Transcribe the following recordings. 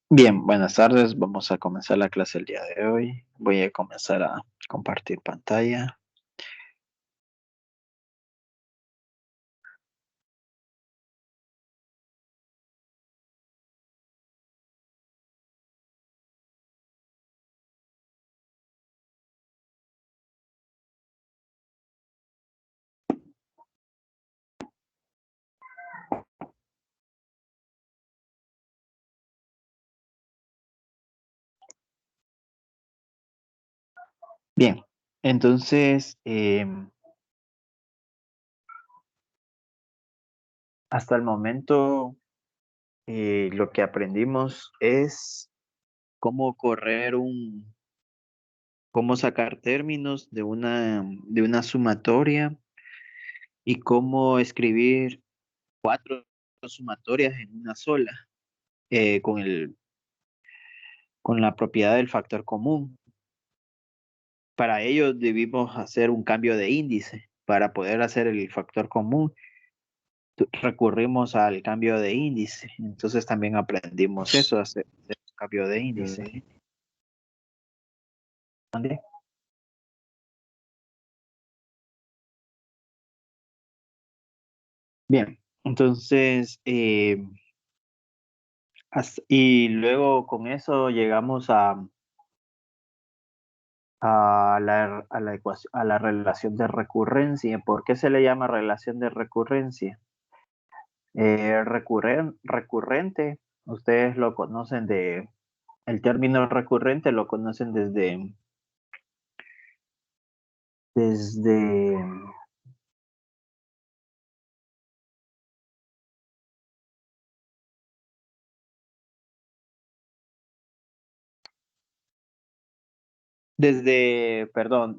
Bien, buenas tardes. Vamos a comenzar la clase el día de hoy. Voy a comenzar a compartir pantalla. Bien, entonces, hasta el momento lo que aprendimos es cómo cómo sacar términos de una sumatoria y cómo escribir cuatro sumatorias en una sola, con con la propiedad del factor común. Para ello debimos hacer un cambio de índice. Para poder hacer el factor común, recurrimos al cambio de índice. Entonces también aprendimos eso, hacer un cambio de índice. ¿Vale? Bien, entonces, y luego con eso llegamos a la ecuación, a la relación de recurrencia. ¿Por qué se le llama relación de recurrencia? Recurrente, ustedes lo conocen el término recurrente lo conocen desde, perdón,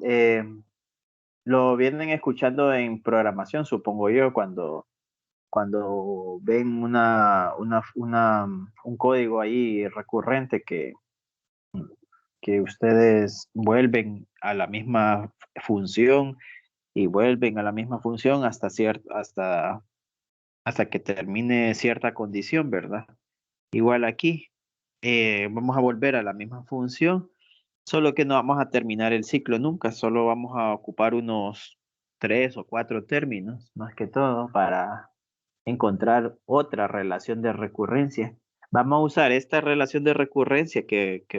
lo vienen escuchando en programación, supongo yo, cuando ven un código ahí recurrente que ustedes vuelven a la misma función y vuelven a la misma función hasta que termine cierta condición, ¿verdad? Igual aquí, vamos a volver a la misma función, solo que no vamos a terminar el ciclo nunca, solo vamos a ocupar unos tres o cuatro términos, más que todo, para encontrar otra relación de recurrencia. Vamos a usar esta relación de recurrencia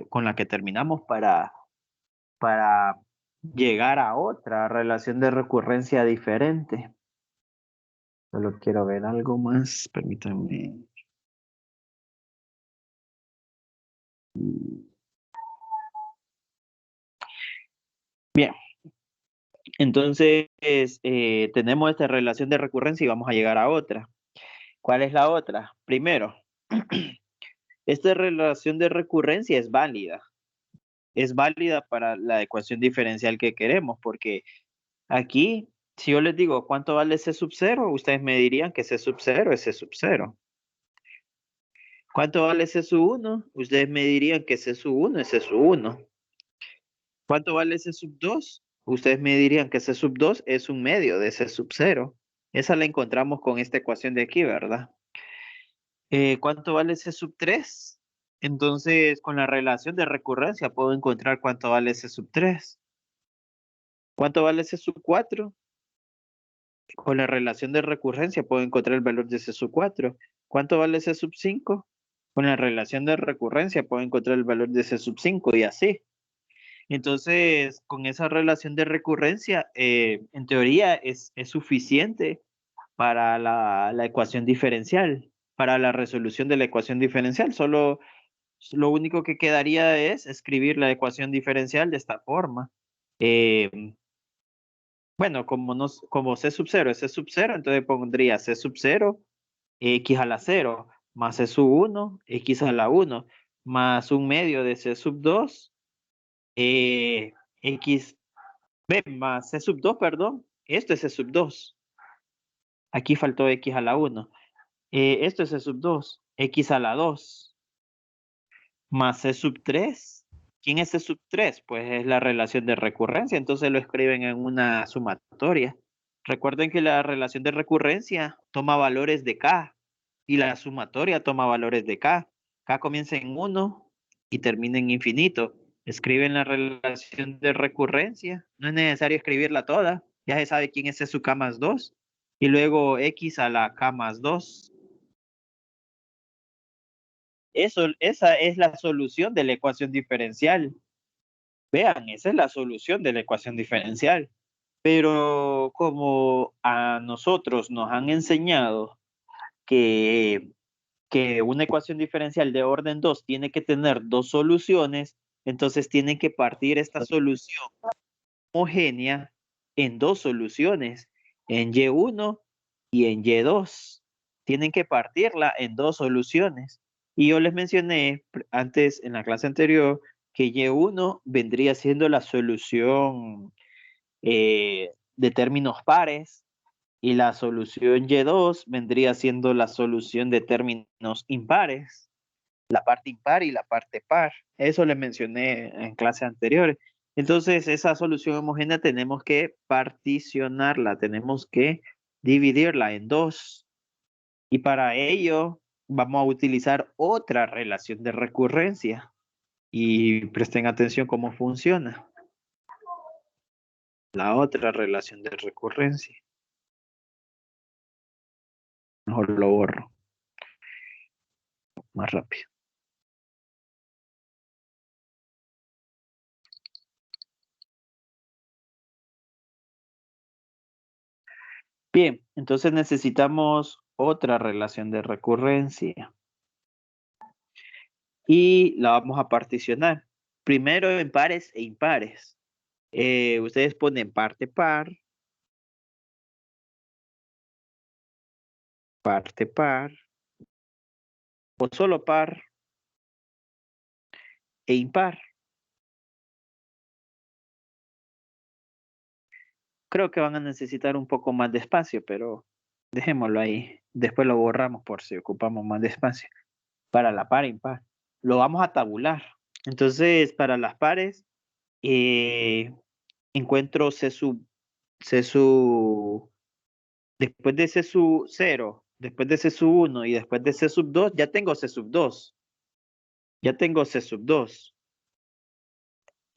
con la que terminamos para llegar a otra relación de recurrencia diferente. Solo quiero ver algo más, permítanme. Bien, entonces tenemos esta relación de recurrencia y vamos a llegar a otra. ¿Cuál es la otra? Primero, esta relación de recurrencia es válida. Es válida para la ecuación diferencial que queremos, porque aquí, si yo les digo cuánto vale C sub 0, ustedes me dirían que C sub 0 es C sub 0. ¿Cuánto vale C sub 1? Ustedes me dirían que C sub 1 es C sub 1. ¿Cuánto vale C sub 2? Ustedes me dirían que C sub 2 es un medio de C sub 0. Esa la encontramos con esta ecuación de aquí, ¿verdad? ¿Cuánto vale C sub 3? Entonces, con la relación de recurrencia puedo encontrar cuánto vale C sub 3. ¿Cuánto vale C sub 4? Con la relación de recurrencia puedo encontrar el valor de C sub 4. ¿Cuánto vale C sub 5? Con la relación de recurrencia puedo encontrar el valor de C sub 5 y así. Entonces, con esa relación de recurrencia, en teoría es suficiente para la ecuación diferencial, para la resolución de la ecuación diferencial. Solo lo único que quedaría es escribir la ecuación diferencial de esta forma. Eh, bueno, como C sub 0 es C sub 0, entonces pondría C sub 0 x a la 0 más C sub 1 x a la 1 más un medio de C sub 2 x b más C sub 2, perdón. Esto es C sub 2. Aquí faltó x a la 1. Esto es C sub 2. X a la 2 más C sub 3. ¿Quién es C sub 3? Pues es la relación de recurrencia, entonces lo escriben en una sumatoria. Recuerden que la relación de recurrencia toma valores de K y la sumatoria toma valores de K. K comienza en 1 y termina en infinito. Escriben la relación de recurrencia. No es necesario escribirla toda. Ya se sabe quién es su K más 2. Y luego X a la K más 2. Esa es la solución de la ecuación diferencial. Vean, esa es la solución de la ecuación diferencial. Pero como a nosotros nos han enseñado que, que una ecuación diferencial de orden 2 tiene que tener dos soluciones, entonces tienen que partir esta solución homogénea en dos soluciones, en Y1 y en Y2. Tienen que partirla en dos soluciones. Y yo les mencioné antes en la clase anterior que Y1 vendría siendo la solución de términos pares y la solución Y2 vendría siendo la solución de términos impares, la parte impar y la parte par. Eso les mencioné en clases anteriores. Entonces, esa solución homogénea tenemos que particionarla, tenemos que dividirla en dos. Y para ello vamos a utilizar otra relación de recurrencia. Y presten atención cómo funciona la otra relación de recurrencia. Mejor lo borro más rápido. Bien, entonces necesitamos otra relación de recurrencia y la vamos a particionar. Primero en pares e impares. Ustedes ponen parte par, o solo par e impar. Creo que van a necesitar un poco más de espacio, pero dejémoslo ahí. Después lo borramos por si ocupamos más de espacio. Para la par e impar. Lo vamos a tabular. Entonces, para las pares, encuentro C sub, después de C sub 0, después de C sub 1 y después de C sub 2, ya tengo C sub 2. Ya tengo C sub 2.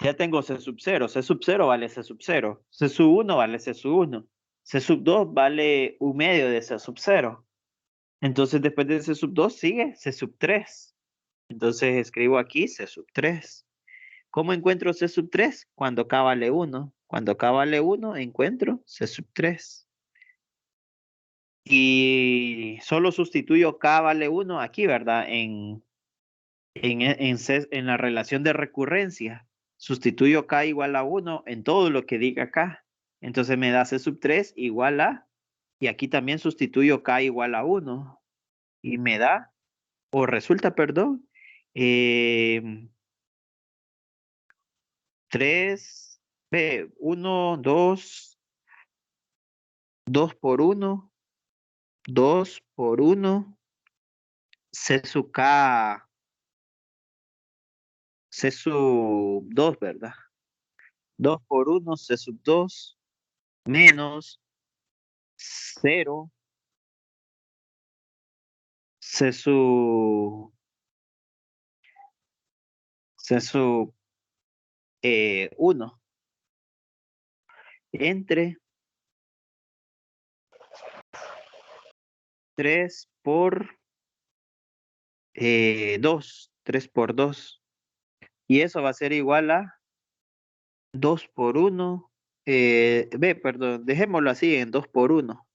Ya tengo C sub 0. C sub 0 vale C sub 0. C sub 1 vale C sub 1. C sub 2 vale un medio de C sub 0. Entonces, después de C sub 2 sigue C sub 3. Entonces, escribo aquí C sub 3. ¿Cómo encuentro C sub 3? Cuando K vale 1. Cuando K vale 1, encuentro C sub 3. Y solo sustituyo K vale 1 aquí, ¿verdad? En la relación de recurrencia. Sustituyo K igual a 1 en todo lo que diga K. Entonces me da C sub 3 igual a, y aquí también sustituyo K igual a 1. Y me da, o resulta, perdón, 3, 1, 2, 2 por 1, 2 por 1, C sub K, C sub 2, ¿verdad? 2 por 1, C sub 2, menos 0, C sub, C sub 1, entre 3 por 2, 3 por 2. Y eso va a ser igual a 2 por 1. Perdón, dejémoslo así en 2 por 1.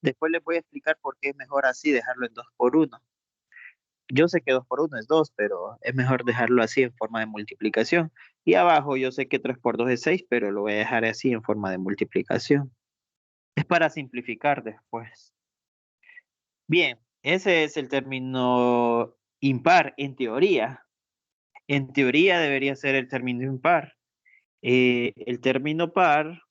Después les voy a explicar por qué es mejor así dejarlo en 2 por 1. Yo sé que 2 por 1 es 2, pero es mejor dejarlo así en forma de multiplicación. Y abajo yo sé que 3 por 2 es 6, pero lo voy a dejar así en forma de multiplicación. Es para simplificar después. Bien, ese es el término impar en teoría. En teoría debería ser el término impar. El término par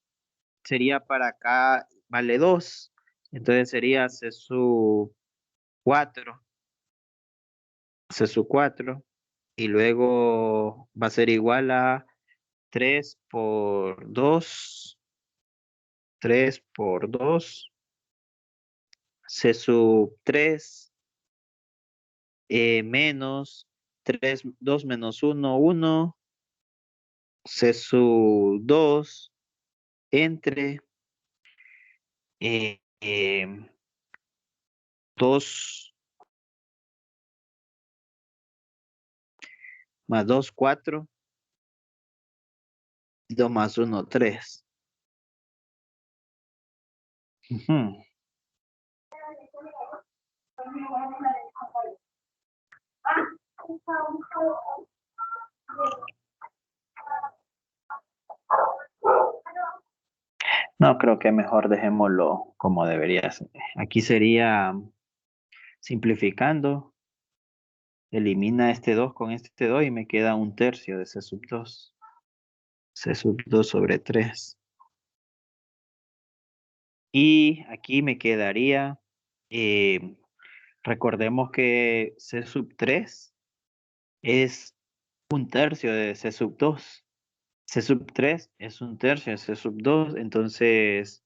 sería para acá vale 2. Entonces sería C sub 4. C sub 4. Y luego va a ser igual a 3 por 2. 3 por 2. C sub 3 menos 3, 2 menos 1, 1, C sub 2, entre 2 más 2, 4, 2 más 1, 3. Ujú. No, creo que mejor dejémoslo como debería ser. Aquí sería simplificando, elimina este 2 con este 2 y me queda un tercio de C sub 2. C sub 2 sobre 3. Y aquí me quedaría, eh, recordemos que C sub 3 es un tercio de C sub 2. C sub 3 es un tercio de C sub 2. Entonces,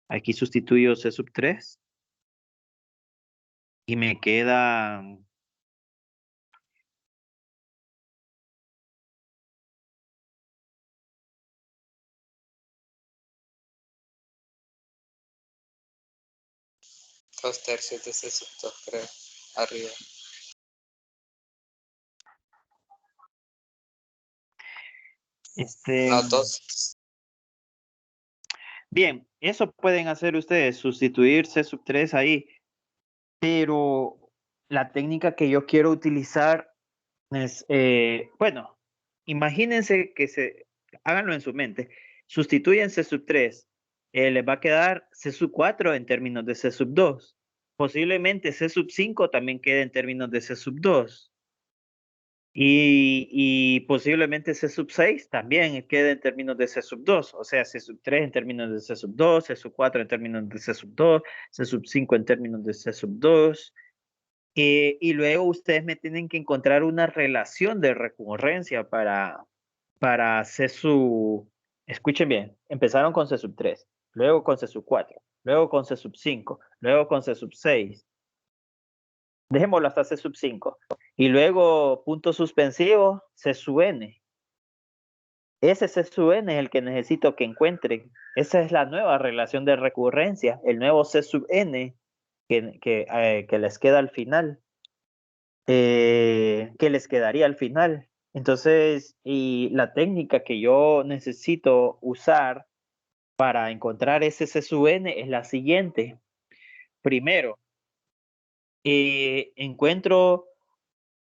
aquí sustituyo C sub 3 y me queda 2 tercios de C sub 2, creo. Arriba. No, 2. Bien, eso pueden hacer ustedes, sustituir C sub 3 ahí, pero la técnica que yo quiero utilizar es, bueno, imagínense háganlo en su mente, sustituyen C sub 3, les va a quedar C sub 4 en términos de C sub 2, posiblemente C sub 5 también quede en términos de C sub 2. Y posiblemente C sub 6 también quede en términos de C sub 2, o sea, C sub 3 en términos de C sub 2, C sub 4 en términos de C sub 2, C sub 5 en términos de C sub 2. Y luego ustedes me tienen que encontrar una relación de recurrencia para C sub, escuchen bien, empezaron con C sub 3, luego con C sub 4, luego con C sub 5, luego con C sub 6. Dejémoslo hasta C sub 5. Y luego, punto suspensivo, C sub n. Ese C sub n es el que necesito que encuentren. Esa es la nueva relación de recurrencia, el nuevo C sub n que les queda al final, que les quedaría al final. Entonces, y la técnica que yo necesito usar para encontrar ese C sub n es la siguiente. Primero, encuentro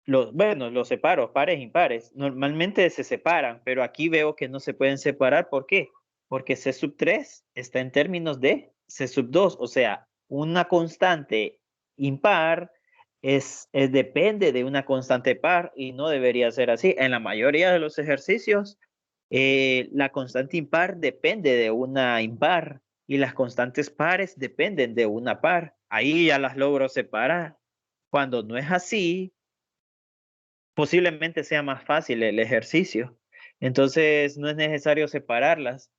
los separo, pares, impares. Normalmente se separan, pero aquí veo que no se pueden separar. ¿Por qué? Porque C sub 3 está en términos de C sub 2, o sea, una constante impar depende de una constante par y no debería ser así. En la mayoría de los ejercicios, la constante impar depende de una impar y las constantes pares dependen de una par. Ahí ya las logro separar. Cuando no es así, posiblemente sea más fácil el ejercicio. Entonces, no es necesario separarlas.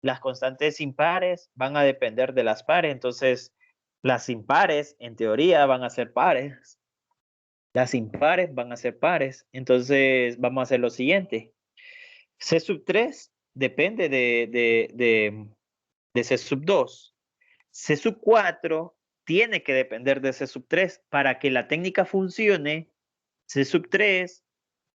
Las constantes impares van a depender de las pares. Entonces, las impares, en teoría, van a ser pares. Las impares van a ser pares. Entonces, vamos a hacer lo siguiente. C sub 3 depende de C sub 2. C sub 4 tiene que depender de C sub 3. Para que la técnica funcione, C sub 3,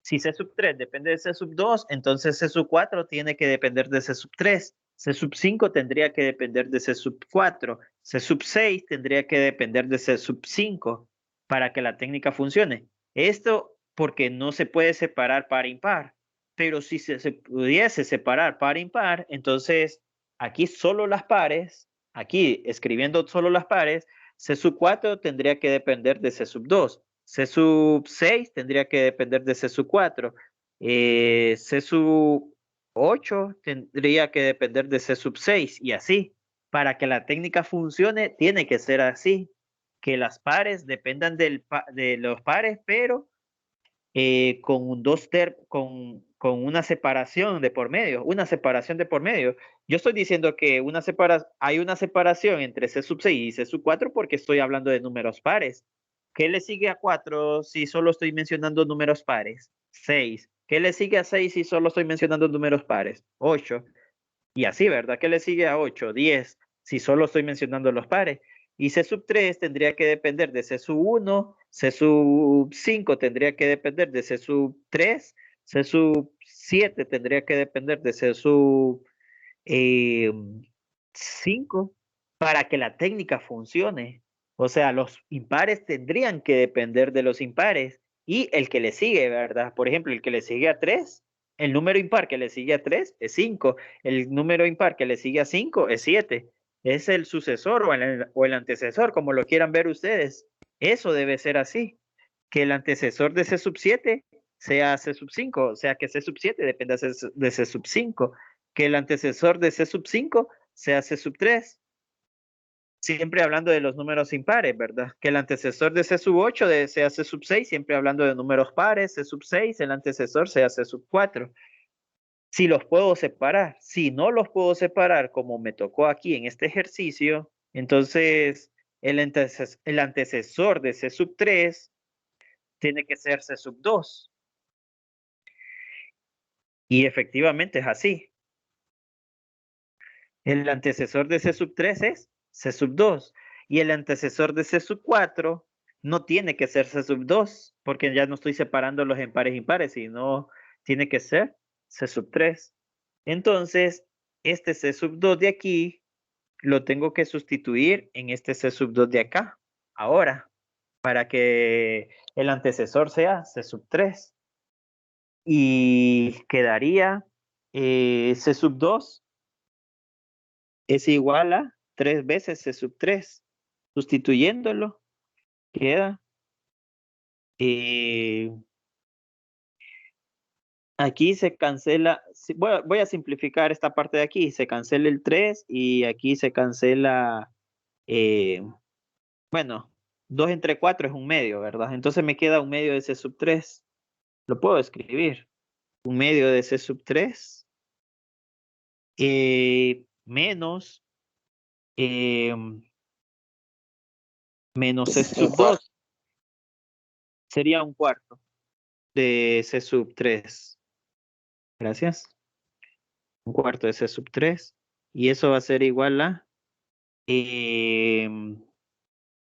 si C sub 3 depende de C sub 2, entonces C sub 4 tiene que depender de C sub 3. C sub 5 tendría que depender de C sub 4. C sub 6 tendría que depender de C sub 5 para que la técnica funcione. Esto porque no se puede separar par impar. Pero si se pudiese separar par impar, entonces aquí solo las pares, aquí escribiendo solo las pares, C sub 4 tendría que depender de C sub 2. C sub 6 tendría que depender de C sub 4. C sub 8 tendría que depender de C sub 6 y así. Para que la técnica funcione, tiene que ser así. Que las pares dependan de los pares, pero con una separación de por medio. Una separación de por medio. Yo estoy diciendo que hay una separación entre C sub 6 y C sub 4 porque estoy hablando de números pares. ¿Qué le sigue a 4 si solo estoy mencionando números pares? 6. ¿Qué le sigue a 6 si solo estoy mencionando números pares? 8. Y así, ¿verdad? ¿Qué le sigue a 8? 10. Si solo estoy mencionando los pares. Y C sub 3 tendría que depender de C sub 1, C sub 5 tendría que depender de C sub 3, C sub 7 tendría que depender de C sub 5 para que la técnica funcione. O sea, los impares tendrían que depender de los impares y el que le sigue, ¿verdad? Por ejemplo, el que le sigue a 3, el número impar que le sigue a 3 es 5, el número impar que le sigue a 5 es 7. Es el sucesor o el antecesor, como lo quieran ver ustedes. Eso debe ser así, que el antecesor de C sub 7 sea C sub 5, o sea que C sub 7 dependa de C sub 5, que el antecesor de C sub 5 sea C sub 3, siempre hablando de los números impares, ¿verdad? Que el antecesor de C sub 8 sea C sub 6, siempre hablando de números pares, C sub 6, el antecesor sea C sub 4. Si los puedo separar, si no los puedo separar como me tocó aquí en este ejercicio, entonces el antecesor de C sub 3 tiene que ser C sub 2. Y efectivamente es así. El antecesor de C sub 3 es C sub 2 y el antecesor de C sub 4 no tiene que ser C sub 2 porque ya no estoy separando los en pares impares, sino tiene que ser C sub 3. Entonces, este C sub 2 de aquí lo tengo que sustituir en este C sub 2 de acá, ahora, para que el antecesor sea C sub 3. Y quedaría C sub 2 es igual a 3 veces C sub 3. Sustituyéndolo, queda. eh, Aquí se cancela. Voy a simplificar esta parte de aquí. Se cancela el 3 y aquí se cancela. eh, bueno, 2 entre 4 es un medio, ¿verdad? Entonces me queda un medio de C sub 3. Lo puedo escribir. Un medio de C sub 3 menos, eh, menos C Un sub cuarto. 2 sería un cuarto de C sub 3. Gracias. Un cuarto de C sub 3. Y eso va a ser igual a, eh,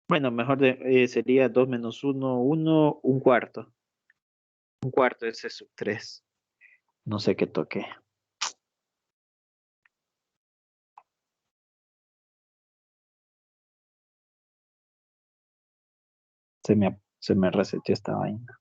bueno, mejor sería 2 menos uno, un cuarto. Un cuarto de C sub 3. No sé qué toque. Se me reseteó esta vaina.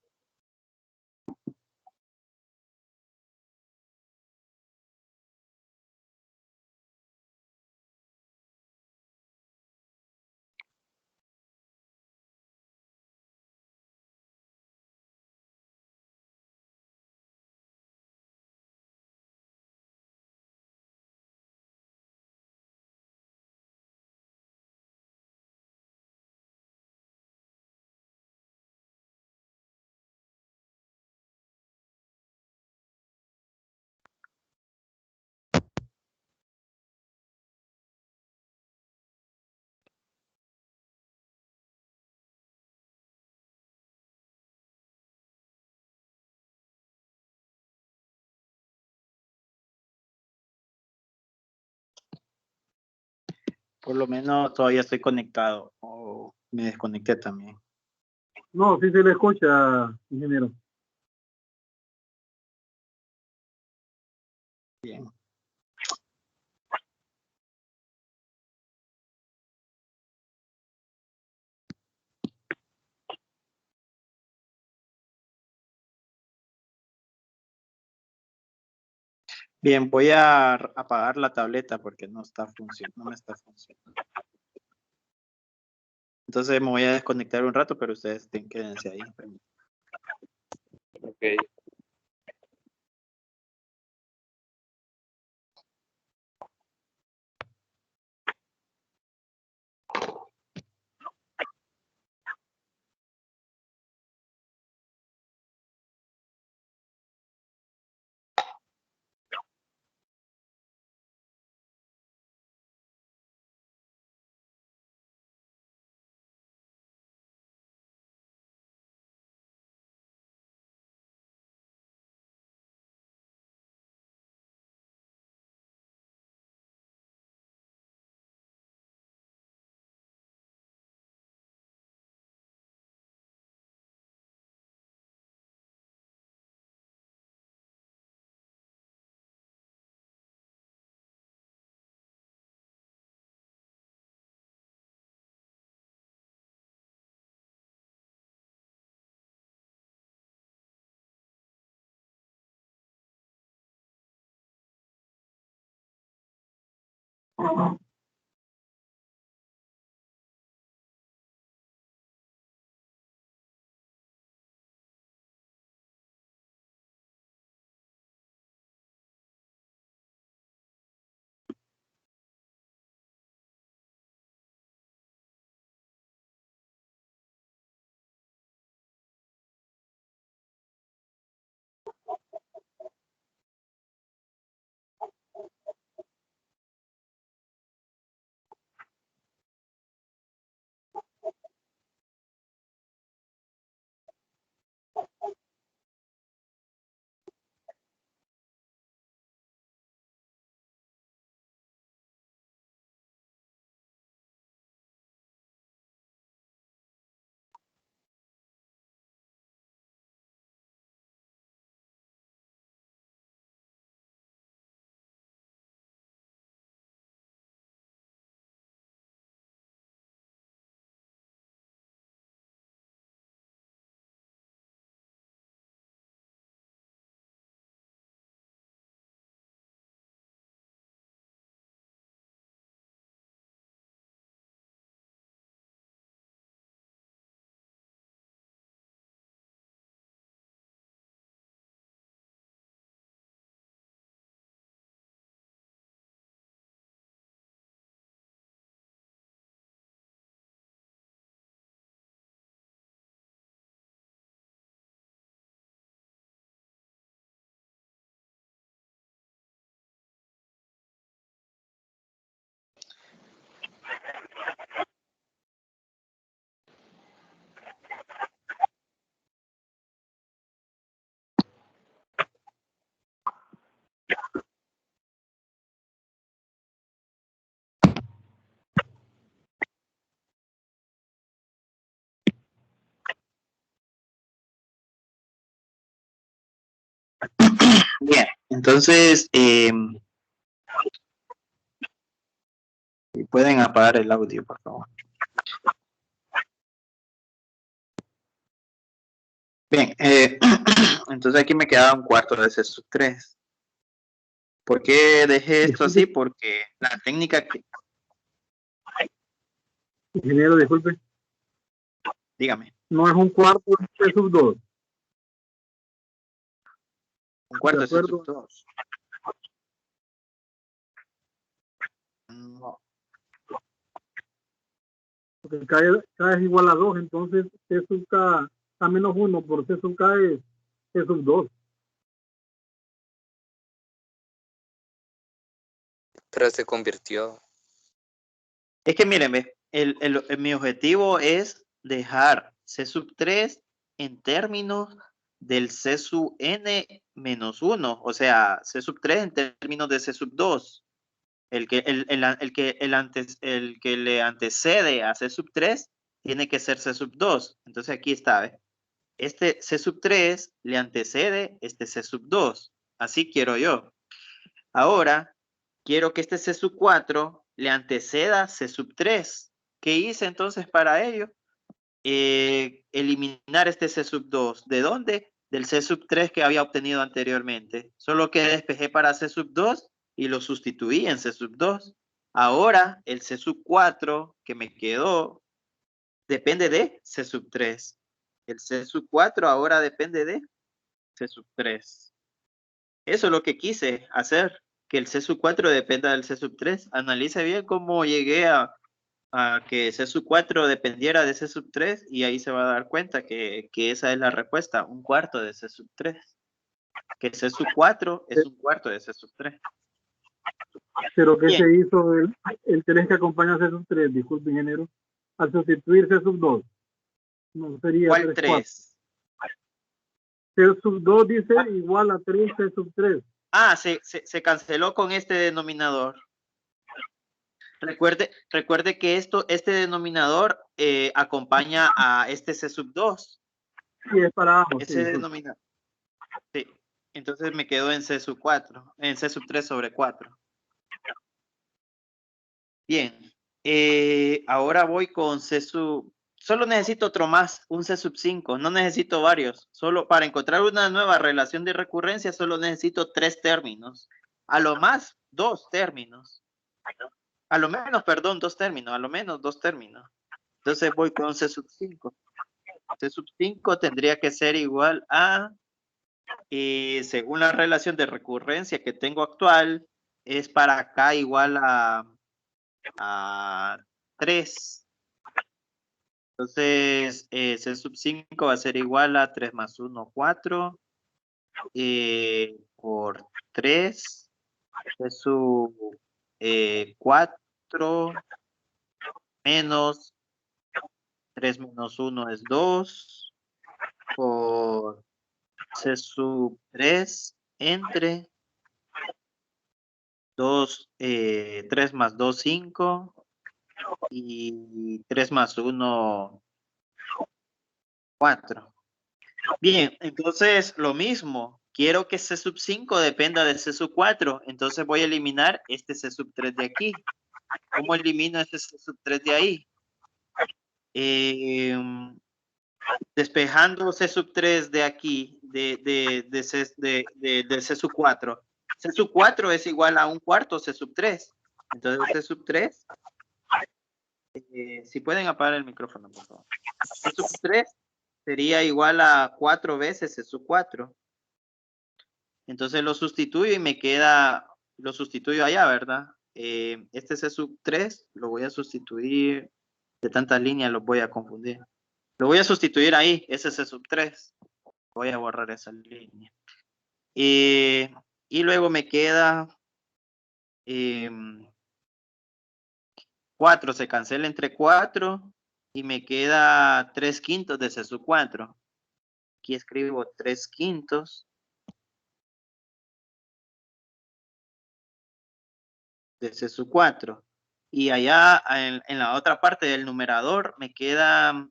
Por lo menos todavía estoy conectado. O me desconecté también. No, sí se le escucha, ingeniero. Bien. Bien, voy a apagar la tableta porque no está funcionando, no me está funcionando. Entonces me voy a desconectar un rato, pero ustedes quédense ahí. Ok. Bien, entonces pueden apagar el audio, por favor. Bien, entonces aquí me quedaba un cuarto de C sub 3. ¿Por qué dejé esto así? Porque la técnica que... Ingeniero, disculpe. Dígame. No es un cuarto de sub 2. Un cuarto de C acuerdo. sub 2. No. Porque K es igual a 2, entonces C sub K a menos 1 por C sub K es C sub 2. Pero se convirtió. Es que miren, mi objetivo es dejar C sub 3 en términos del C sub n menos 1, o sea, C sub 3 en términos de C sub 2. El que le antecede a C sub 3 tiene que ser C sub 2. Entonces aquí está, ¿ves? Este C sub 3 le antecede este C sub 2. Así quiero yo. Ahora, quiero que este C sub 4 le anteceda C sub 3. ¿Qué hice entonces para ello? Eliminar este C sub 2. ¿De dónde? Del C sub 3 que había obtenido anteriormente. Solo que despejé para C sub 2 y lo sustituí en C sub 2. Ahora, el C sub 4 que me quedó depende de C sub 3. El C sub 4 ahora depende de C sub 3. Eso es lo que quise hacer, que el C sub 4 dependa del C sub 3. Analice bien cómo llegué a que C sub 4 dependiera de C sub 3 y ahí se va a dar cuenta que esa es la respuesta, un cuarto de C sub 3. Que C sub 4 es un cuarto de C sub 3. Pero ¿qué Bien. se hizo el 3 que acompaña a C sub 3? Disculpe, ingeniero. Al sustituir C sub 2. No sería ¿Cuál 3? C sub 2 dice igual a 3 C sub 3. Ah, se canceló con este denominador. Recuerde que este denominador acompaña a este C sub 2. Sí, es para ambos. Ese Sí, denominador. Sí. Entonces me quedo en C sub 4, en C sub 3 sobre 4. Bien. Ahora voy con C sub... Solo necesito otro más, un C sub 5. No necesito varios. Solo para encontrar una nueva relación de recurrencia, solo necesito 3 términos. A lo más, 2 términos. A lo menos, perdón, dos términos, a lo menos dos términos. Entonces voy con C sub 5. C sub 5 tendría que ser igual a, según la relación de recurrencia que tengo actual, es para acá igual a 3. Entonces, C sub 5 va a ser igual a 3 más 1, 4, por 3, C sub 4, menos 3 menos 1 es 2, por C sub 3, entre 2, 3 más 2, 5, y 3 más 1, 4. Bien, entonces lo mismo. Quiero que C sub 5 dependa de C sub 4. Entonces voy a eliminar este C sub 3 de aquí. ¿Cómo elimino este C sub 3 de ahí? Despejando C sub 3 de aquí, de C sub 4. C sub 4 es igual a un cuarto C sub 3. Entonces C sub 3, si pueden apagar el micrófono, por favor. C sub 3 sería igual a 4 veces C sub 4. Entonces lo sustituyo y me queda, lo sustituyo allá, ¿verdad? Este C sub 3 lo voy a sustituir, de tantas líneas los voy a confundir. Lo voy a sustituir ahí, ese C sub 3. Voy a borrar esa línea. Y luego me queda 4, se cancela entre 4 y me queda 3 quintos de C sub 4. Aquí escribo 3 quintos de C sub 4. Y allá en la otra parte del numerador me queda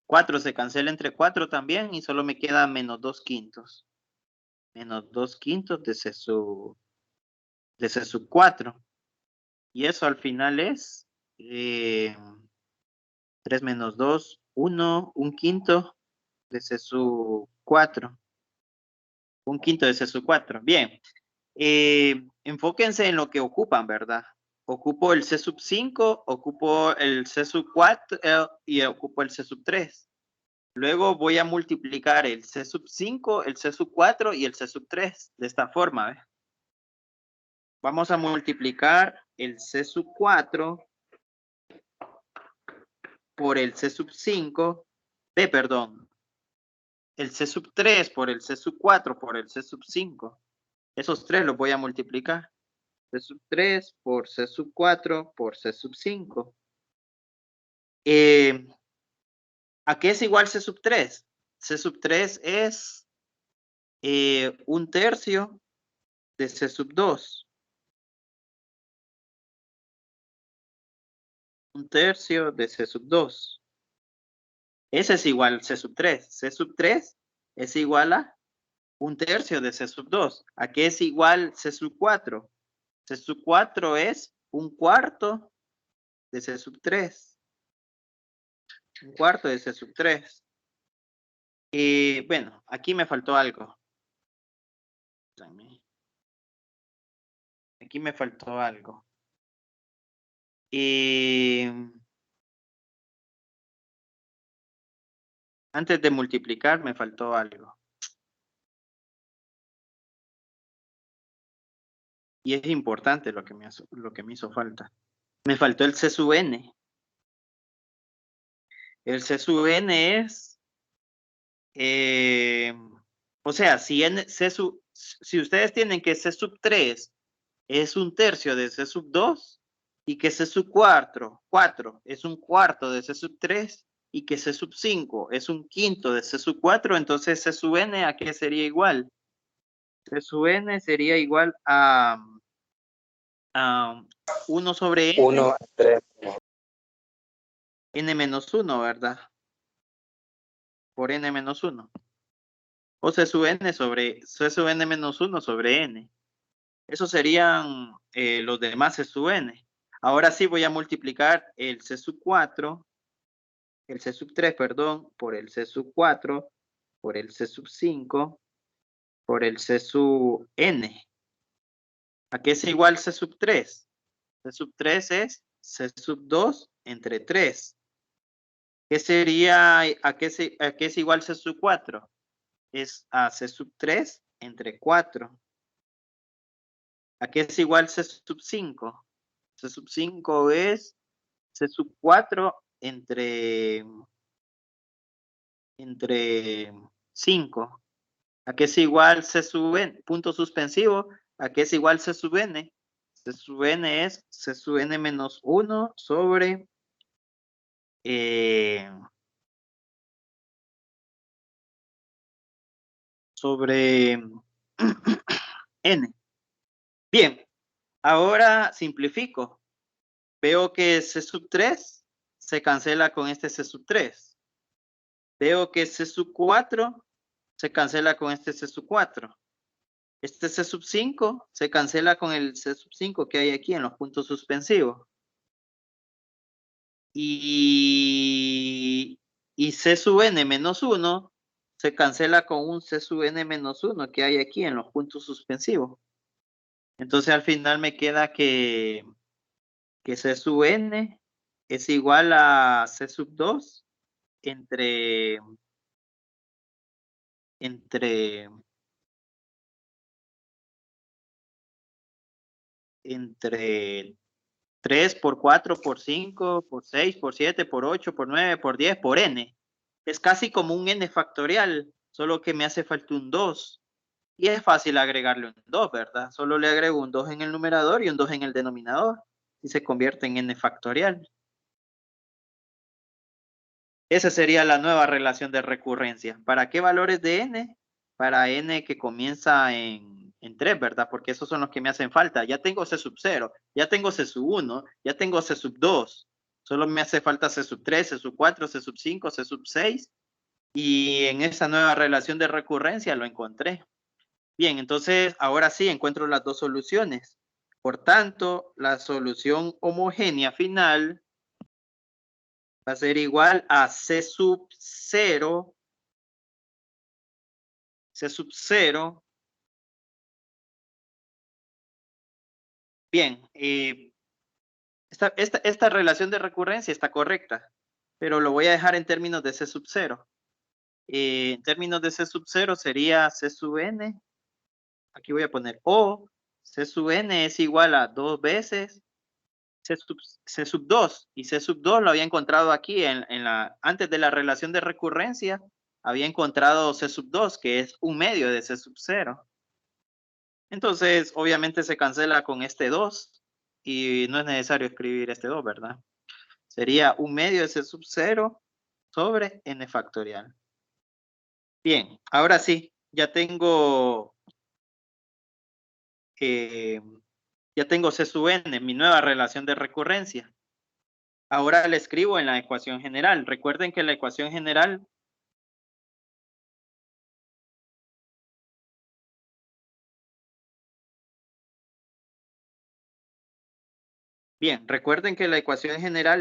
4, se cancela entre 4 también y solo me queda menos 2 quintos. Menos 2 quintos de C sub 4. Y eso al final es 3 menos 2, 1, un quinto de C sub 4. Un quinto de C sub 4. Bien. Enfóquense en lo que ocupan, ¿verdad? Ocupo el C sub 5, ocupo el C sub 4 y ocupo el C sub 3. Luego voy a multiplicar el C sub 5, el C sub 4 y el C sub 3. De esta forma, ¿ves? Vamos a multiplicar el C sub 4 por el C sub 5. Perdón. El C sub 3 por el C sub 4 por el C sub 5. Esos tres los voy a multiplicar. C sub 3 por C sub 4 por C sub 5. ¿A qué es igual C sub 3? C sub 3 es un tercio de C sub 2. Un tercio de C sub 2. Ese es igual a C sub 3. C sub 3 es igual a un tercio de C sub 2. ¿A qué es igual C sub 4? C sub 4 es un cuarto de C sub 3. Un cuarto de C sub 3. Y bueno, aquí me faltó algo. Aquí me faltó algo. Antes de multiplicar me faltó algo. Y es importante lo que me hizo falta. Me faltó el C sub n. El C sub n es, o sea, si ustedes tienen que C sub 3 es un tercio de C sub 2 y que C sub 4 es un cuarto de C sub 3 y que C sub 5 es un quinto de C sub 4, entonces C sub n ¿a qué sería igual? C sub n sería igual a 1 sobre n. 1, 3. N menos 1, ¿verdad? Por n menos 1. O C sub n menos 1 sobre n. Esos serían los demás C sub n. Ahora sí voy a multiplicar el C sub 4, el C sub 3, perdón, por el C sub 4, por el C sub 5, por el C sub n. ¿A qué es igual C sub 3? C sub 3 es C sub 2 entre 3. ¿Qué sería, a qué es igual C sub 4? Es a C sub 3 entre 4. ¿A qué es igual C sub 5? C sub 5 es C sub 4 entre 5. ¿A qué es igual C sub n? Punto suspensivo. ¿A qué es igual C sub n? C sub n es C sub n menos 1 sobre n. Bien, ahora simplifico. Veo que C sub 3 se cancela con este C sub 3. Veo que C sub 4 se cancela con este C sub 4. Este C sub 5 se cancela con el C sub 5 que hay aquí en los puntos suspensivos. Y C sub n menos 1 se cancela con un C sub n menos 1 que hay aquí en los puntos suspensivos. Entonces al final me queda que C sub n es igual a C sub 2 entre 3 por 4 por 5 por 6 por 7 por 8 por 9 por 10 por n. Es casi como un n factorial, solo que me hace falta un 2. Y es fácil agregarle un 2, ¿verdad? Solo le agrego un 2 en el numerador y un 2 en el denominador. Y se convierte en n factorial. Esa sería la nueva relación de recurrencia. ¿Para qué valores de n? Para n que comienza en 3, ¿verdad? Porque esos son los que me hacen falta. Ya tengo C sub 0, ya tengo C sub 1, ya tengo C sub 2. Solo me hace falta C sub 3, C sub 4, C sub 5, C sub 6. Y en esa nueva relación de recurrencia lo encontré. Bien, entonces ahora sí encuentro las dos soluciones. Por tanto, la solución homogénea final va a ser igual a C sub 0. C sub 0. Bien, esta relación de recurrencia está correcta, pero lo voy a dejar en términos de C sub 0. En términos de C sub 0 sería C sub n. Aquí voy a poner O. C sub n es igual a 2 veces C sub 2. Y C sub 2 lo había encontrado aquí antes de la relación de recurrencia. Había encontrado C sub 2, que es un medio de C sub 0. Entonces, obviamente se cancela con este 2 y no es necesario escribir este 2, ¿verdad? Sería un medio de C sub 0 sobre n factorial. Bien, ahora sí, ya tengo C sub n, mi nueva relación de recurrencia. Ahora le escribo en la ecuación general. Recuerden que la ecuación general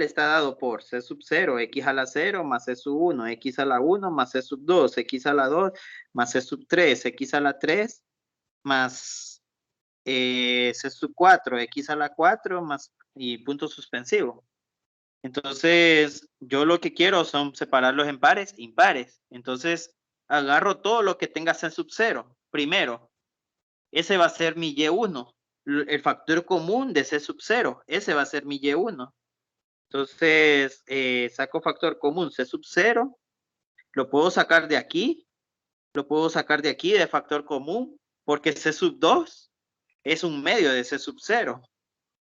está dado por C sub 0, x a la 0, más C sub 1, x a la 1, más C sub 2, x a la 2, más C sub 3, x a la 3, más C sub 4, x a la 4, más y punto suspensivo. Entonces, yo lo que quiero son separarlos en pares, impares. Entonces, agarro todo lo que tenga C sub 0. Primero, ese va a ser mi Y1. El factor común de C sub 0. Ese va a ser mi Y1. Entonces, saco factor común C sub 0. Lo puedo sacar de aquí. Lo puedo sacar de aquí de factor común. Porque C sub 2 es un medio de C sub 0.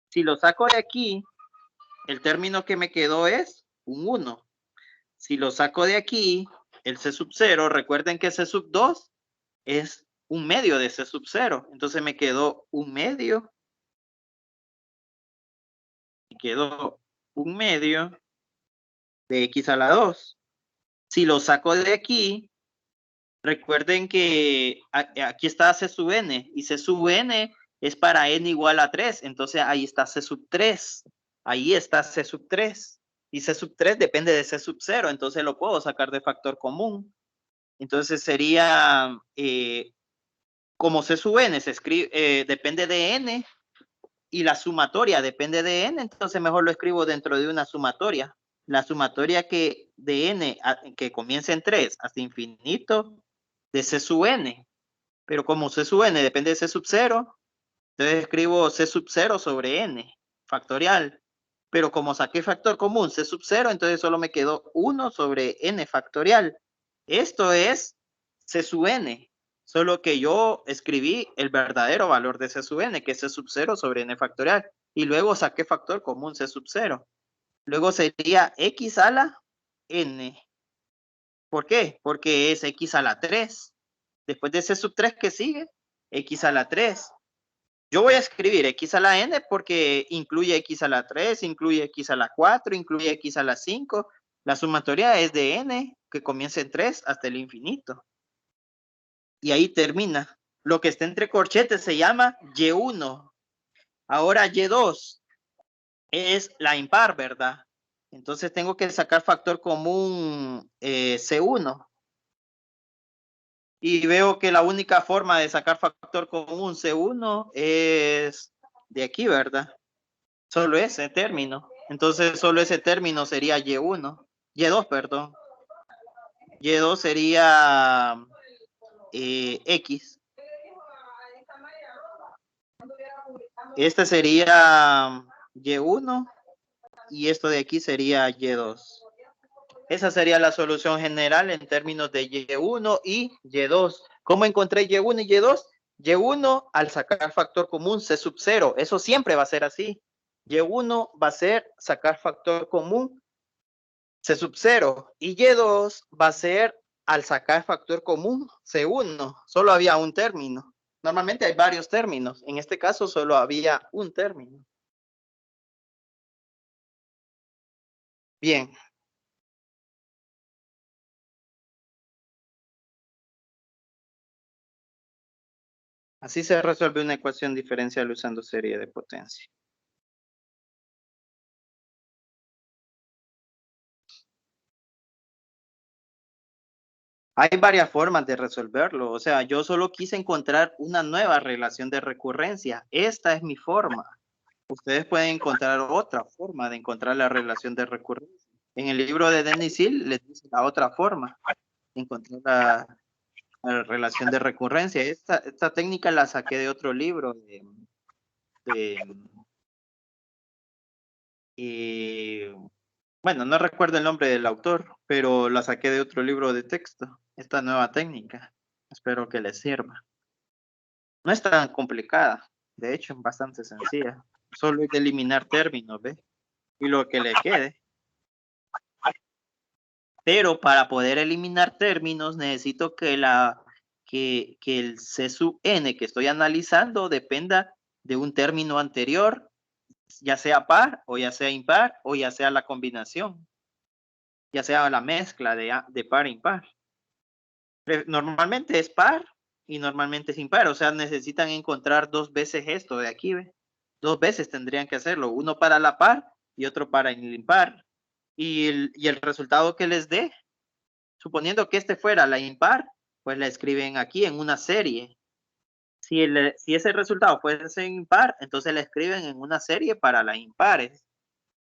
Si lo saco de aquí, el término que me quedó es un 1. Si lo saco de aquí, el C sub 0, recuerden que C sub 2 es un medio de C sub 0. Entonces me quedó un medio. Me quedó un medio de x a la 2. Si lo saco de aquí, recuerden que aquí está C sub n. Y C sub n es para n igual a 3. Entonces ahí está C sub 3. Ahí está C sub 3. Y C sub 3 depende de C sub 0. Entonces lo puedo sacar de factor común. Entonces sería, como C sub n se escribe, depende de n, y la sumatoria depende de n, entonces mejor lo escribo dentro de una sumatoria. La sumatoria que de n, que comienza en 3 hasta infinito, de c sub n. Pero como c sub n depende de c sub 0, entonces escribo c sub 0 sobre n, factorial. Pero como saqué factor común c sub 0, entonces solo me quedó 1 sobre n factorial. Esto es c sub n, solo que yo escribí el verdadero valor de c sub n, que es c sub 0 sobre n factorial. Y luego saqué factor común c sub 0. Luego sería x a la n. ¿Por qué? Porque es x a la 3. Después de c sub 3, ¿qué sigue? X a la 3. Yo voy a escribir x a la n porque incluye x a la 3, incluye x a la 4, incluye x a la 5. La sumatoria es de n, que comienza en 3 hasta el infinito. Y ahí termina. Lo que está entre corchetes se llama y1. Ahora y2 es la impar, ¿verdad? Entonces tengo que sacar factor común C1. Y veo que la única forma de sacar factor común C1 es de aquí, ¿verdad? Solo ese término. Entonces solo ese término sería Y1. Y2, perdón. Y2 sería X. Este sería Y1 y esto de aquí sería Y2. Esa sería la solución general en términos de Y1 y Y2. ¿Cómo encontré Y1 y Y2? Y1 al sacar factor común C sub 0. Eso siempre va a ser así. Y1 va a ser sacar factor común C sub 0. Y Y2 va a ser al sacar factor común C1. Solo había un término. Normalmente hay varios términos. En este caso solo había un término. Bien. Así se resuelve una ecuación diferencial usando serie de potencia. Hay varias formas de resolverlo. O sea, yo solo quise encontrar una nueva relación de recurrencia. Esta es mi forma. Ustedes pueden encontrar otra forma de encontrar la relación de recurrencia. En el libro de Denis Hill les dice la otra forma de encontrar la relación de recurrencia. Esta técnica la saqué de otro libro bueno, no recuerdo el nombre del autor, pero la saqué de otro libro de texto. Esta nueva técnica. Espero que les sirva. No es tan complicada, de hecho es bastante sencilla. Solo hay que eliminar términos, ¿ves? Y lo que le quede. Pero para poder eliminar términos necesito que el C sub n que estoy analizando dependa de un término anterior, ya sea par o ya sea impar o ya sea la combinación, ya sea la mezcla de par e impar. Normalmente es par y normalmente es impar, o sea, necesitan encontrar dos veces esto de aquí, ¿ve? Dos veces tendrían que hacerlo, uno para la par y otro para el impar. Y el resultado que les dé, suponiendo que este fuera la impar, pues la escriben aquí en una serie. Si ese resultado fuese impar, entonces la escriben en una serie para las impares.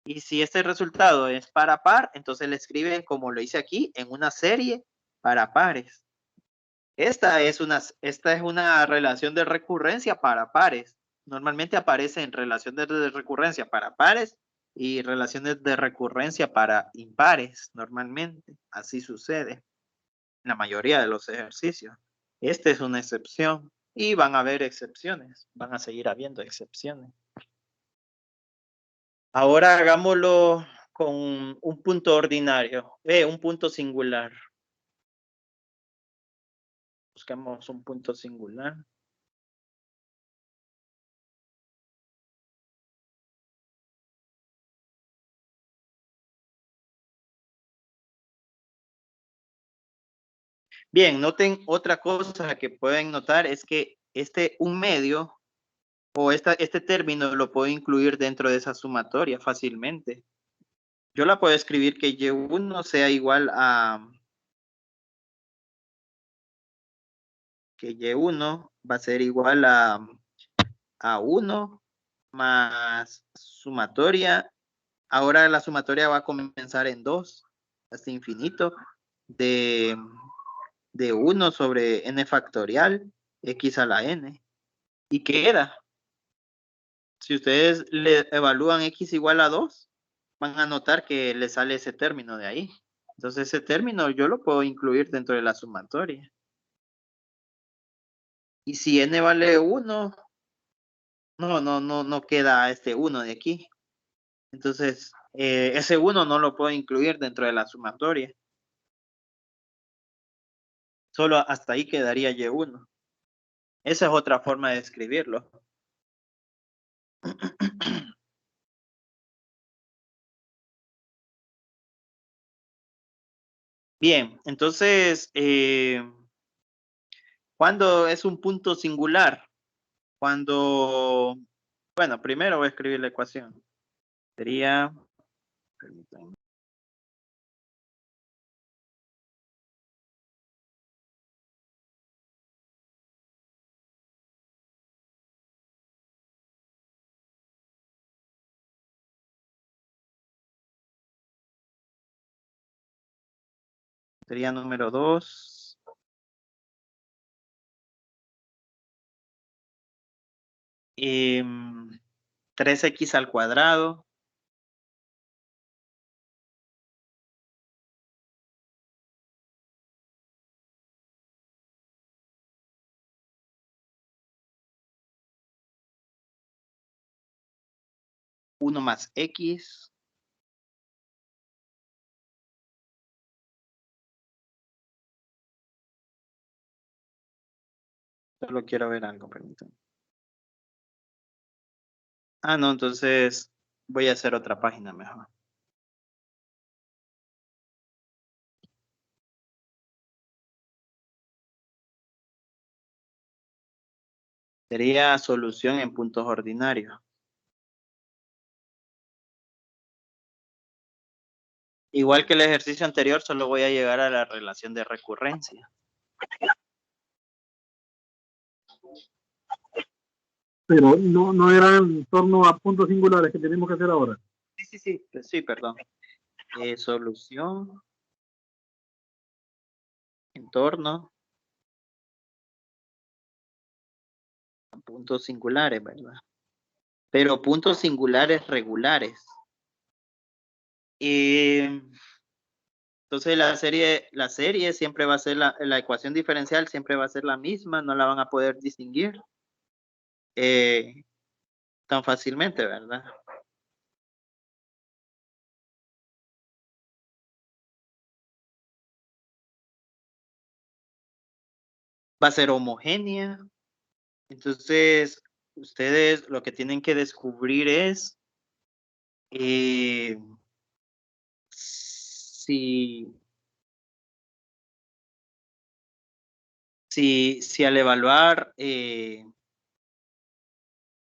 Y si este resultado es para par, entonces la escriben como lo hice aquí, en una serie para pares. Esta es una relación de recurrencia para pares. Normalmente aparece en relaciones de recurrencia para pares y relaciones de recurrencia para impares. Normalmente, así sucede en la mayoría de los ejercicios. Esta es una excepción y van a haber excepciones. Van a seguir habiendo excepciones. Ahora hagámoslo con un punto ordinario, un punto singular. Buscamos un punto singular. Bien, noten otra cosa que pueden notar es que un medio o este término lo puedo incluir dentro de esa sumatoria fácilmente. Yo la puedo escribir que Y1 sea igual a que Y1 va a ser igual a 1 más sumatoria. Ahora la sumatoria va a comenzar en 2 hasta infinito de 1 sobre n factorial x a la n. ¿Y queda? Si ustedes le evalúan x igual a 2, van a notar que le sale ese término de ahí. Entonces ese término yo lo puedo incluir dentro de la sumatoria. Y si n vale 1, no queda este 1 de aquí. Entonces ese 1 no lo puedo incluir dentro de la sumatoria. Solo hasta ahí quedaría y1. Esa es otra forma de escribirlo. Bien, entonces, ¿cuándo es un punto singular? Cuando, bueno, primero voy a escribir la ecuación. Sería, permítanme. Sería número 2. 3x al cuadrado. Uno más x. Solo quiero ver algo, permítanme. Ah, no, entonces voy a hacer otra página mejor. Sería solución en puntos ordinarios. Igual que el ejercicio anterior, solo voy a llegar a la relación de recurrencia. Pero no eran en torno a puntos singulares que tenemos que hacer ahora. Sí, perdón. Solución en torno a puntos singulares, ¿verdad? Pero puntos singulares regulares. Entonces la serie siempre va a ser la ecuación diferencial siempre va a ser la misma, no la van a poder distinguir tan fácilmente, ¿verdad? Va a ser homogénea. Entonces, ustedes lo que tienen que descubrir es si al evaluar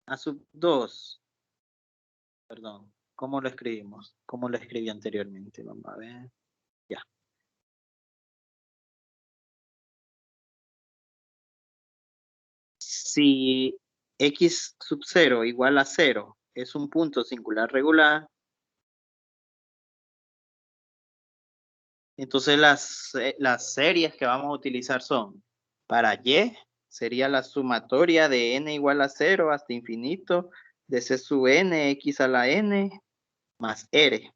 a sub 2, perdón, ¿cómo lo escribimos? ¿Cómo lo escribí anteriormente? Vamos a ver. Ya. Si x sub 0 igual a 0 es un punto singular regular, entonces las series que vamos a utilizar son para y, sería la sumatoria de n igual a 0 hasta infinito de c sub n x a la n más r.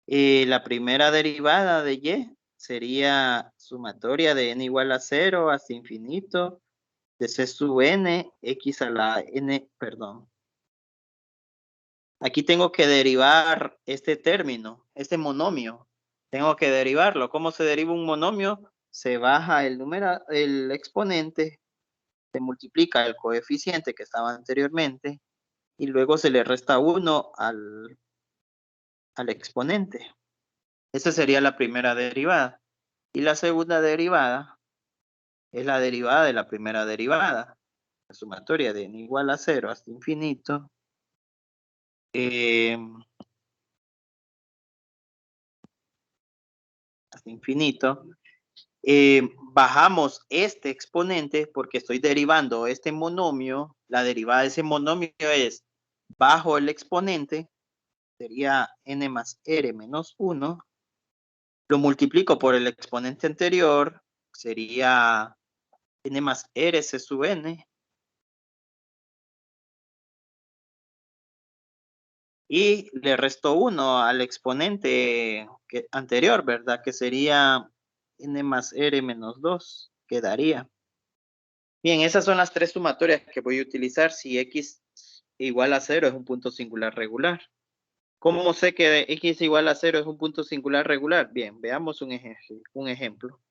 La primera derivada de y sería sumatoria de n igual a 0 hasta infinito de c sub n x a la n, perdón. Aquí tengo que derivar este término, este monomio. Tengo que derivarlo. ¿Cómo se deriva un monomio? Se baja el exponente, se multiplica el coeficiente que estaba anteriormente y luego se le resta 1 al exponente. Esa sería la primera derivada. Y la segunda derivada es la derivada de la primera derivada. La sumatoria de n igual a 0 hasta infinito. Hasta infinito. bajamos este exponente porque estoy derivando este monomio. La derivada de ese monomio es bajo el exponente, sería n más r menos 1. Lo multiplico por el exponente anterior, sería n más r c sub n. Y le resto 1 al exponente anterior, ¿verdad? Que sería n más r menos 2, quedaría. Bien, esas son las tres sumatorias que voy a utilizar si x igual a 0 es un punto singular regular. ¿Cómo sé que x igual a 0 es un punto singular regular? Bien, veamos un ejemplo.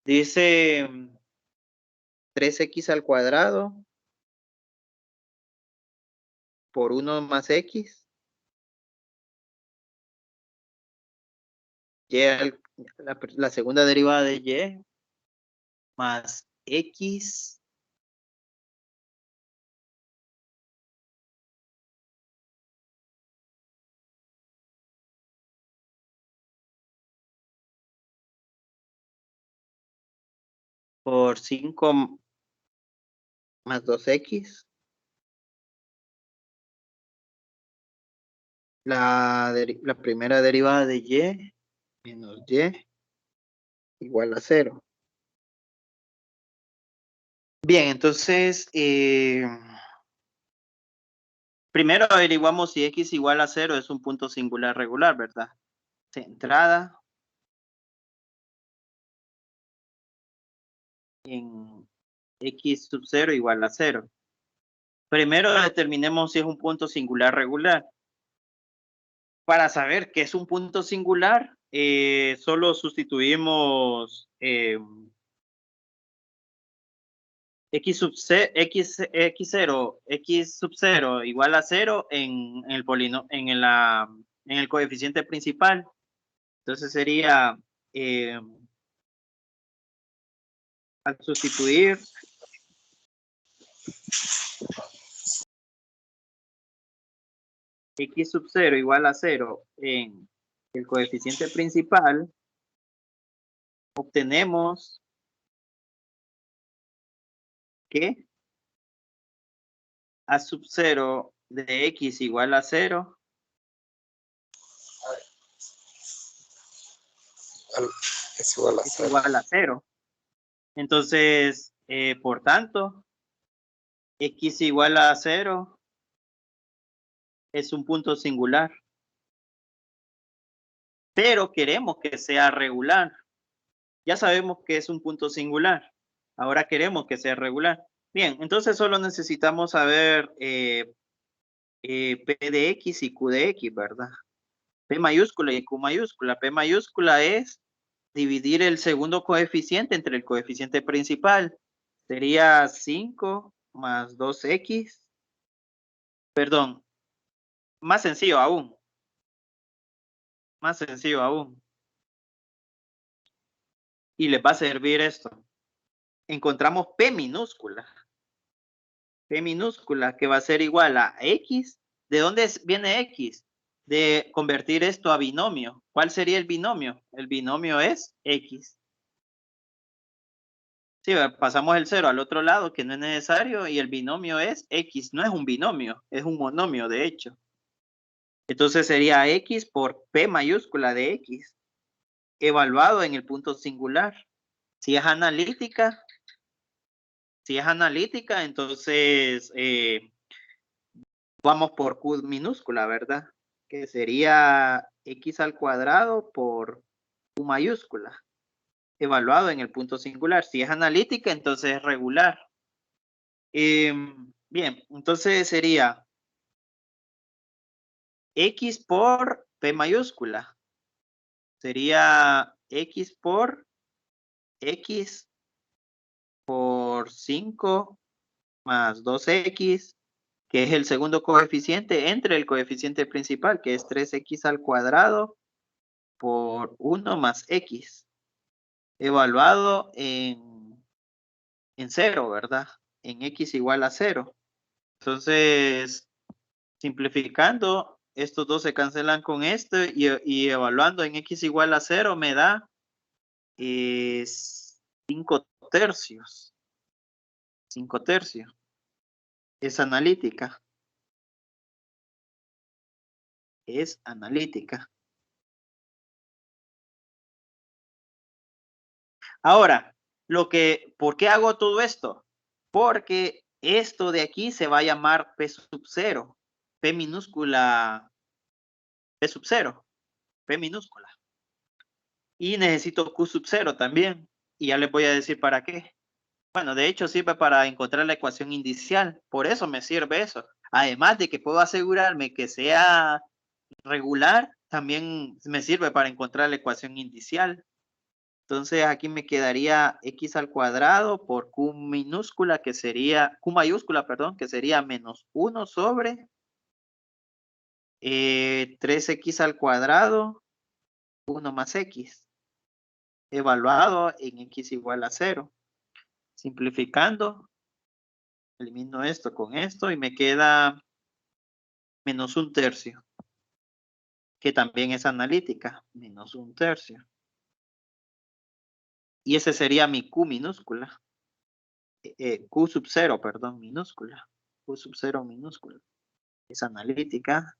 Dice 3x al cuadrado por 1 más x. La segunda derivada de y más x por 5 más 2x. La primera derivada de y menos y igual a 0. Bien, entonces, primero averiguamos si x igual a 0 es un punto singular regular, ¿verdad? Centrada en x sub 0 igual a 0. Primero determinemos si es un punto singular regular. Para saber qué es un punto singular, solo sustituimos x sub 0, x sub 0 igual a 0 en el coeficiente principal. Entonces sería, al sustituir x sub 0 igual a 0 en el coeficiente principal, obtenemos que a sub 0 de x igual a 0 es igual a es 0. igual a 0. Entonces, por tanto, x igual a 0 es un punto singular. Pero queremos que sea regular. Ya sabemos que es un punto singular. Ahora queremos que sea regular. Bien, entonces solo necesitamos saber P de X y Q de X, ¿verdad? P mayúscula y Q mayúscula. P mayúscula es dividir el segundo coeficiente entre el coeficiente principal. Sería 5 más 2x. Perdón, más sencillo aún. Más sencillo aún. Y les va a servir esto. Encontramos P minúscula. P minúscula que va a ser igual a X. ¿De dónde viene X? De convertir esto a binomio. ¿Cuál sería el binomio? El binomio es X. Sí, pasamos el 0 al otro lado que no es necesario y el binomio es X. No es un binomio, es un monomio de hecho. Entonces sería X por P mayúscula de X evaluado en el punto singular. Si es analítica, entonces vamos por Q minúscula, ¿verdad? Que sería X al cuadrado por Q mayúscula, evaluado en el punto singular. Si es analítica, entonces es regular. Bien, entonces sería X por P mayúscula. Sería X por X por 5 más 2X, que es el segundo coeficiente entre el coeficiente principal, que es 3X al cuadrado por 1 más X, evaluado en 0, ¿verdad? En X igual a 0. Entonces, simplificando, estos dos se cancelan con esto y evaluando en X igual a 0 me da 5 tercios. 5 tercios. Es analítica. Es analítica. Ahora, ¿por qué hago todo esto? Porque esto de aquí se va a llamar P sub 0. P minúscula. P sub 0. P minúscula. Y necesito Q sub 0 también. Y ya les voy a decir para qué. Bueno, de hecho sirve para encontrar la ecuación inicial. Por eso me sirve eso. Además de que puedo asegurarme que sea regular, también me sirve para encontrar la ecuación inicial. Entonces aquí me quedaría x al cuadrado por q minúscula, que sería, q mayúscula, perdón, que sería menos 1 sobre 3x al cuadrado, 1 más x, evaluado en x igual a 0. Simplificando, elimino esto con esto y me queda menos 1 tercio, que también es analítica, menos 1 tercio. Y ese sería mi q minúscula. Q sub 0, perdón, minúscula. Q sub 0 minúscula. Es analítica.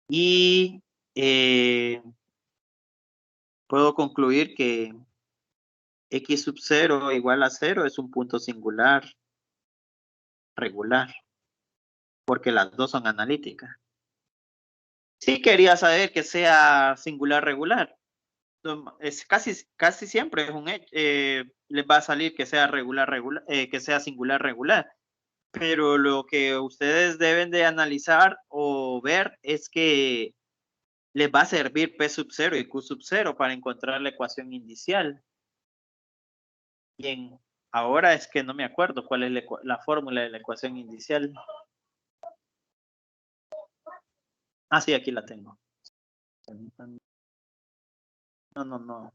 Y puedo concluir que x sub 0 igual a 0 es un punto singular regular, porque las dos son analíticas. Sí quería saber que sea singular regular. Es casi siempre es les va a salir que sea que sea singular regular. Pero lo que ustedes deben de analizar o ver es que les va a servir P sub 0 y Q sub 0 para encontrar la ecuación inicial. Bien, ahora es que no me acuerdo cuál es la fórmula de la ecuación inicial. Ah, sí, aquí la tengo. No.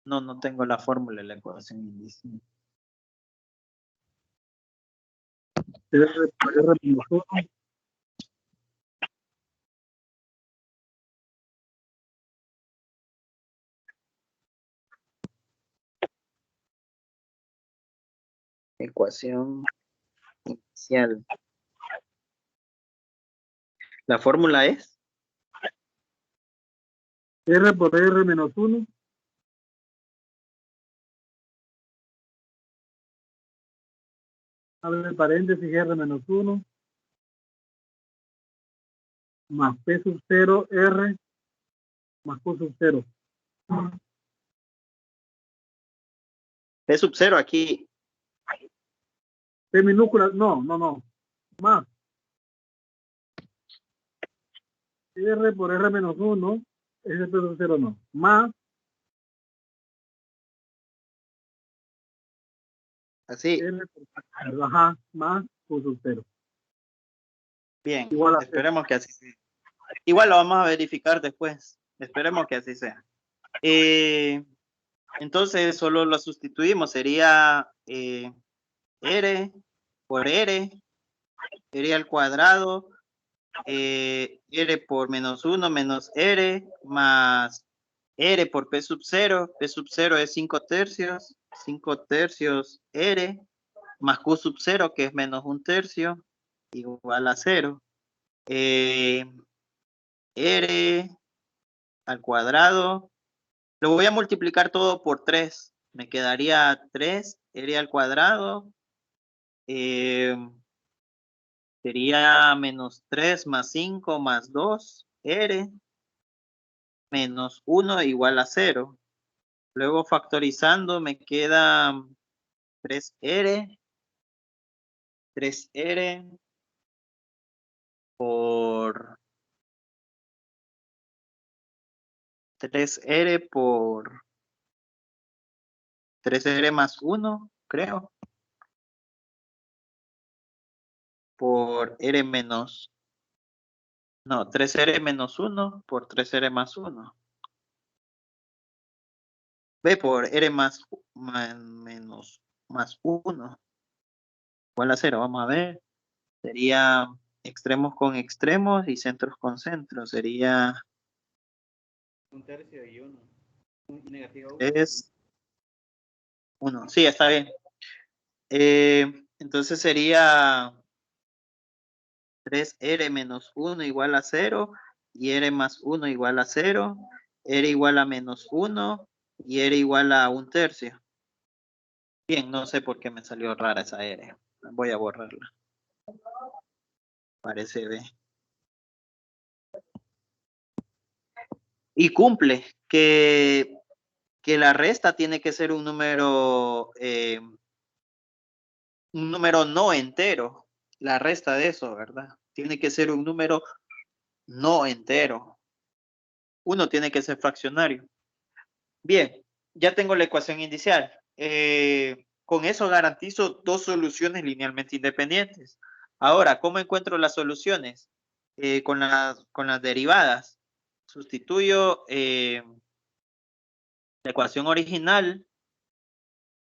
No tengo la fórmula de la ecuación inicial. Ecuación inicial. La fórmula es R por R menos 1. Abre paréntesis R menos 1. Más P sub 0 R más Q sub 0. P sub 0 aquí. P minúscula, no. Más. R por R menos 1. Ese P sub 0 no. Más. Así. R por, ajá, más Q sub 0. Bien, Igual a esperemos que así sea. Igual lo vamos a verificar después. Esperemos que así sea. Entonces solo lo sustituimos. Sería R por R al cuadrado, R por menos 1 menos R más R por P sub 0. P sub 0 es 5 tercios. 5 tercios R más Q sub 0, que es menos 1 tercio, igual a 0. R al cuadrado. Lo voy a multiplicar todo por 3. Me quedaría 3 R al cuadrado. Sería menos 3 más 5 más 2 R menos 1 igual a 0. Luego factorizando me queda 3R por 3R por 3R más 1, creo, por R menos, no, 3R menos 1 por 3R más 1. B por R más 1 igual a 0, vamos a ver, sería extremos con extremos y centros con centros. Sería 1/3 y 1. Negativo 1. es 1. Sí, está bien. Entonces sería 3R menos 1 igual a 0 y R más 1 igual a 0, R igual a menos 1 y R igual a 1/3. Bien, no sé por qué me salió rara esa R. Voy a borrarla. Parece B. Y cumple que la resta tiene que ser un número no entero. La resta de eso, ¿verdad? Tiene que ser un número no entero. Uno tiene que ser fraccionario. Bien, ya tengo la ecuación inicial. Con eso garantizo dos soluciones linealmente independientes. Ahora, ¿cómo encuentro las soluciones? Con las derivadas. Sustituyo la ecuación original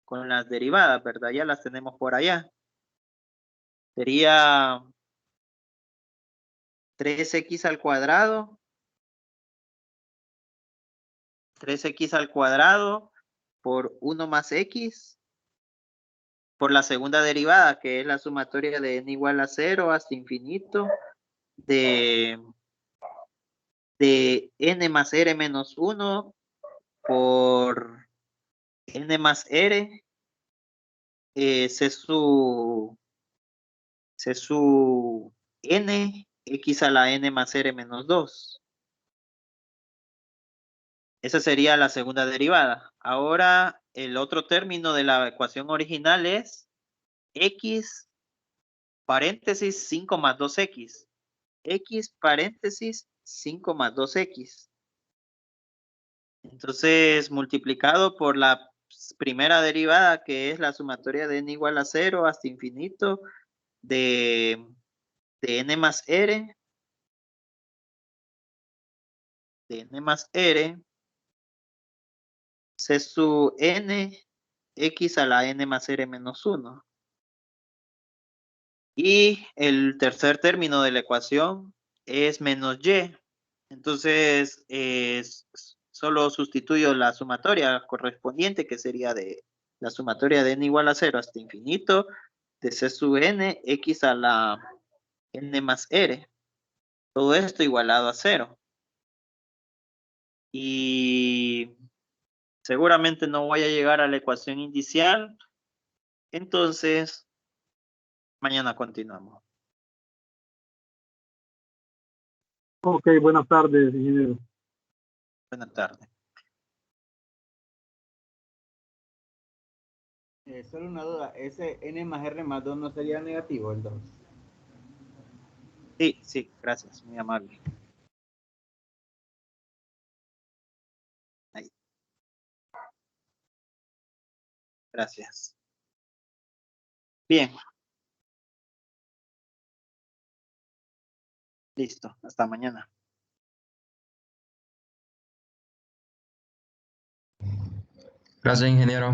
con las derivadas, ¿verdad? Ya las tenemos por allá. Sería 3x al cuadrado. 3x al cuadrado por 1 más x por la segunda derivada, que es la sumatoria de n igual a 0 hasta infinito de n más r menos 1 por n más r, C su n, x a la n más r menos 2. Esa sería la segunda derivada. Ahora, el otro término de la ecuación original es x paréntesis 5 más 2x. X paréntesis 5 más 2x. Entonces, multiplicado por la primera derivada, que es la sumatoria de n igual a 0 hasta infinito de n más r, C su n, x a la n más r menos 1. Y el tercer término de la ecuación es menos y. Entonces, solo sustituyo la sumatoria correspondiente, que sería de la sumatoria de n igual a 0 hasta infinito, de C sub n, x a la n más r. Todo esto igualado a 0. Y seguramente no voy a llegar a la ecuación inicial. Entonces, mañana continuamos. Ok, buenas tardes, ingeniero. Buenas tardes. Solo una duda, ese n más r más 2 no sería negativo el 2. Sí, sí, gracias, muy amable. Ahí. Gracias. Bien. Listo, hasta mañana. Gracias, ingeniero.